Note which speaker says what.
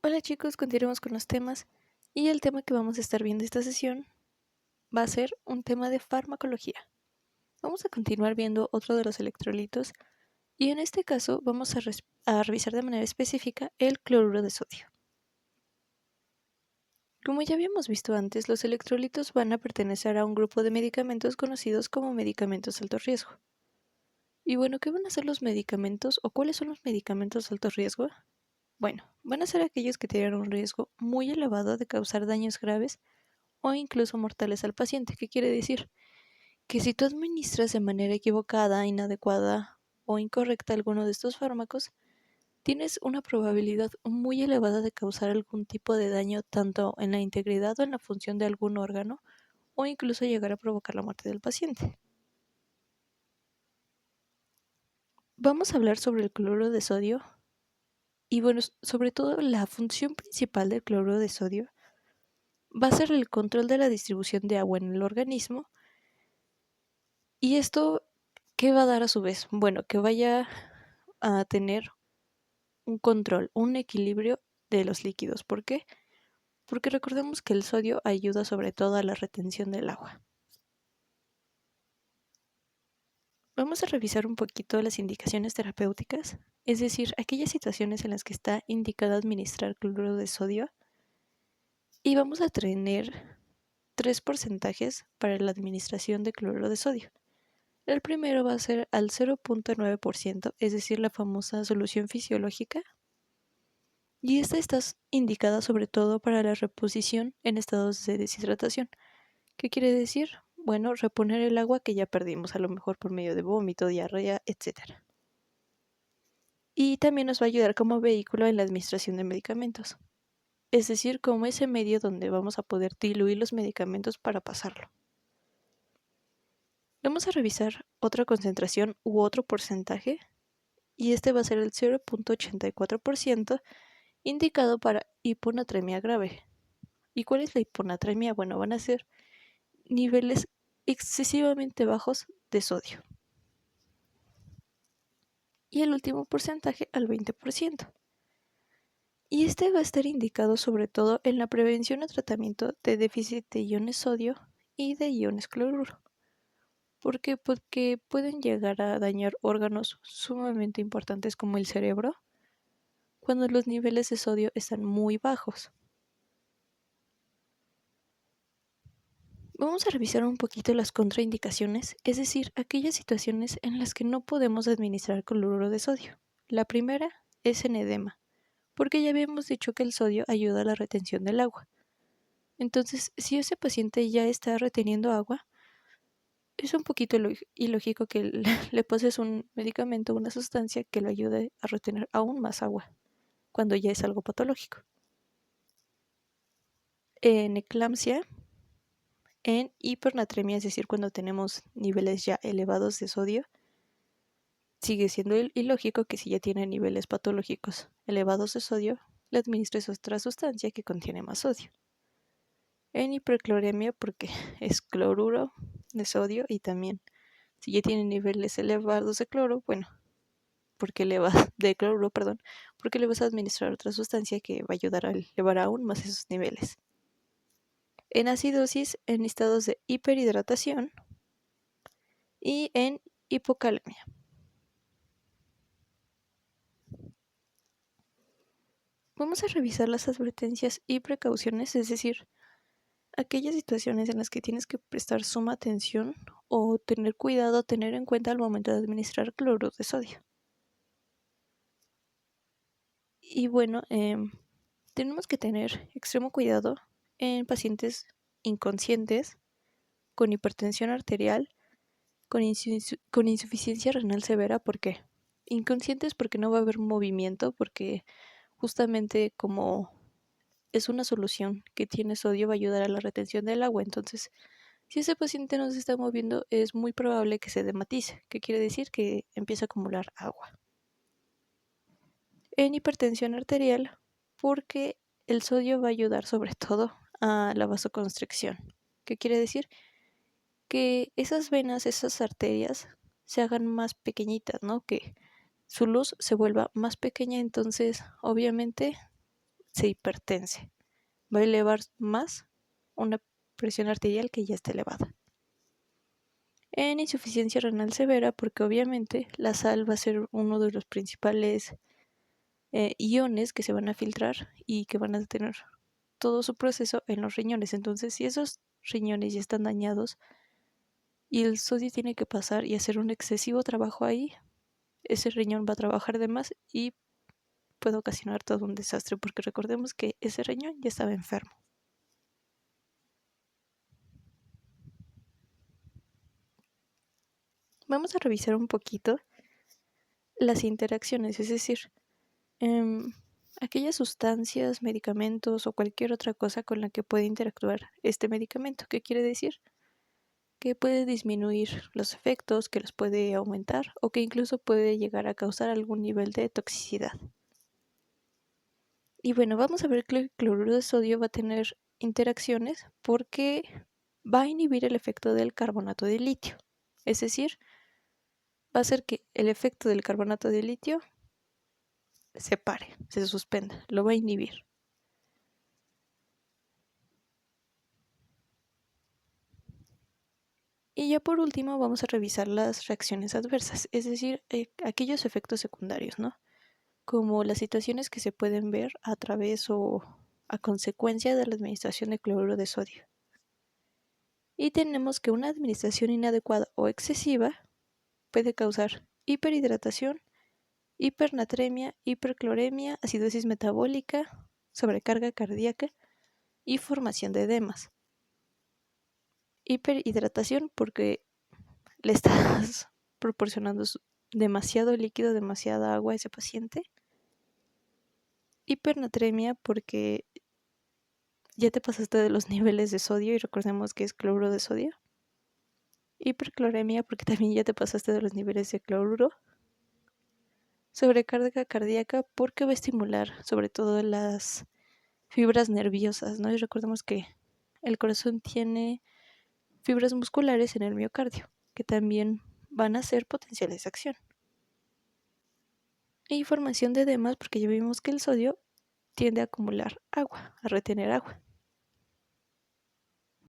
Speaker 1: Hola chicos, continuamos con los temas y el tema que vamos a estar viendo esta sesión va a ser un tema de farmacología. Vamos a continuar viendo otro de los electrolitos y en este caso vamos a revisar de manera específica el cloruro de sodio. Como ya habíamos visto antes, los electrolitos van a pertenecer a un grupo de medicamentos conocidos como medicamentos de alto riesgo. Y bueno, ¿qué van a ser los medicamentos o cuáles son los medicamentos de alto riesgo? Bueno, van a ser aquellos que tienen un riesgo muy elevado de causar daños graves o incluso mortales al paciente. ¿Qué quiere decir? Que si tú administras de manera equivocada, inadecuada o incorrecta alguno de estos fármacos, tienes una probabilidad muy elevada de causar algún tipo de daño tanto en la integridad o en la función de algún órgano o incluso llegar a provocar la muerte del paciente. Vamos a hablar sobre el cloruro de sodio y bueno, sobre todo la función principal del cloruro de sodio va a ser el control de la distribución de agua en el organismo. Y esto, ¿qué va a dar a su vez? Bueno, que vaya a tener un control, un equilibrio de los líquidos. ¿Por qué? Porque recordemos que el sodio ayuda sobre todo a la retención del agua. Vamos a revisar un poquito las indicaciones terapéuticas, es decir, aquellas situaciones en las que está indicado administrar cloruro de sodio. Y vamos a tener 3 porcentajes para la administración de cloruro de sodio. El primero va a ser al 0.9%, es decir, la famosa solución fisiológica. Y esta está indicada sobre todo para la reposición en estados de deshidratación. ¿Qué quiere decir? Bueno, reponer el agua que ya perdimos, a lo mejor por medio de vómito, diarrea, etc. Y también nos va a ayudar como vehículo en la administración de medicamentos, es decir, como ese medio donde vamos a poder diluir los medicamentos para pasarlo. Vamos a revisar otra concentración u otro porcentaje, y este va a ser el 0.84%, indicado para hiponatremia grave. ¿Y cuál es la hiponatremia? Bueno, van a ser niveles excesivamente bajos de sodio. Y el último porcentaje al 20%. Y este va a estar indicado sobre todo en la prevención o tratamiento de déficit de iones sodio y de iones cloruro. ¿Por qué? Porque pueden llegar a dañar órganos sumamente importantes como el cerebro cuando los niveles de sodio están muy bajos. Vamos a revisar un poquito las contraindicaciones, es decir, aquellas situaciones en las que no podemos administrar cloruro de sodio. La primera es en edema, porque ya habíamos dicho que el sodio ayuda a la retención del agua. Entonces, si ese paciente ya está reteniendo agua, es un poquito ilógico que le pases un medicamento, una sustancia que lo ayude a retener aún más agua, cuando ya es algo patológico. En eclampsia, en hipernatremia, es decir, cuando tenemos niveles ya elevados de sodio, sigue siendo ilógico que si ya tiene niveles patológicos elevados de sodio, le administres otra sustancia que contiene más sodio. En hipercloremia, porque es cloruro de sodio, y también si ya tiene niveles elevados de cloro, bueno, de cloruro, perdón, porque le vas a administrar otra sustancia que va a ayudar a elevar aún más esos niveles. En acidosis, en estados de hiperhidratación y en hipocalemia. Vamos a revisar las advertencias y precauciones, es decir, aquellas situaciones en las que tienes que prestar suma atención o tener cuidado, tener en cuenta al momento de administrar cloruro de sodio. Y bueno, tenemos que tener extremo cuidado en pacientes inconscientes, con hipertensión arterial, con insuficiencia renal severa. ¿Por qué? Inconscientes porque no va a haber movimiento, porque justamente como es una solución que tiene sodio, va a ayudar a la retención del agua. Entonces, si ese paciente no se está moviendo, es muy probable que se dematice. ¿Qué quiere decir? Que empieza a acumular agua. En hipertensión arterial, porque el sodio va a ayudar sobre todo a la vasoconstricción. ¿Qué quiere decir? Que esas venas, esas arterias se hagan más pequeñitas, ¿no? Que su luz se vuelva más pequeña, entonces obviamente se hipertense. Va a elevar más una presión arterial que ya está elevada. En insuficiencia renal severa, porque obviamente la sal va a ser uno de los principales iones que se van a filtrar y que van a tener todo su proceso en los riñones. Entonces, si esos riñones ya están dañados y el sodio tiene que pasar y hacer un excesivo trabajo ahí, ese riñón va a trabajar de más y puede ocasionar todo un desastre, porque recordemos que ese riñón ya estaba enfermo. Vamos a revisar un poquito las interacciones, es decir, aquellas sustancias, medicamentos o cualquier otra cosa con la que puede interactuar este medicamento. ¿Qué quiere decir? Que puede disminuir los efectos, que los puede aumentar o que incluso puede llegar a causar algún nivel de toxicidad. Y bueno, vamos a ver que el cloruro de sodio va a tener interacciones porque va a inhibir el efecto del carbonato de litio. Es decir, va a hacer que el efecto del carbonato de litio se pare, se suspenda, lo va a inhibir. Y ya por último vamos a revisar las reacciones adversas, es decir, aquellos efectos secundarios, ¿no? Como las situaciones que se pueden ver a través o a consecuencia de la administración de cloruro de sodio. Y tenemos que una administración inadecuada o excesiva puede causar hiperhidratación, hipernatremia, hipercloremia, acidosis metabólica, sobrecarga cardíaca y formación de edemas. Hiperhidratación porque le estás proporcionando demasiado líquido, demasiada agua a ese paciente. Hipernatremia porque ya te pasaste de los niveles de sodio y recordemos que es cloruro de sodio. Hipercloremia porque también ya te pasaste de los niveles de cloruro. Sobrecarga cardíaca porque va a estimular sobre todo las fibras nerviosas, ¿no? Y recordemos que el corazón tiene fibras musculares en el miocardio que también van a ser potenciales de acción. Y formación de edemas porque ya vimos que el sodio tiende a acumular agua, a retener agua.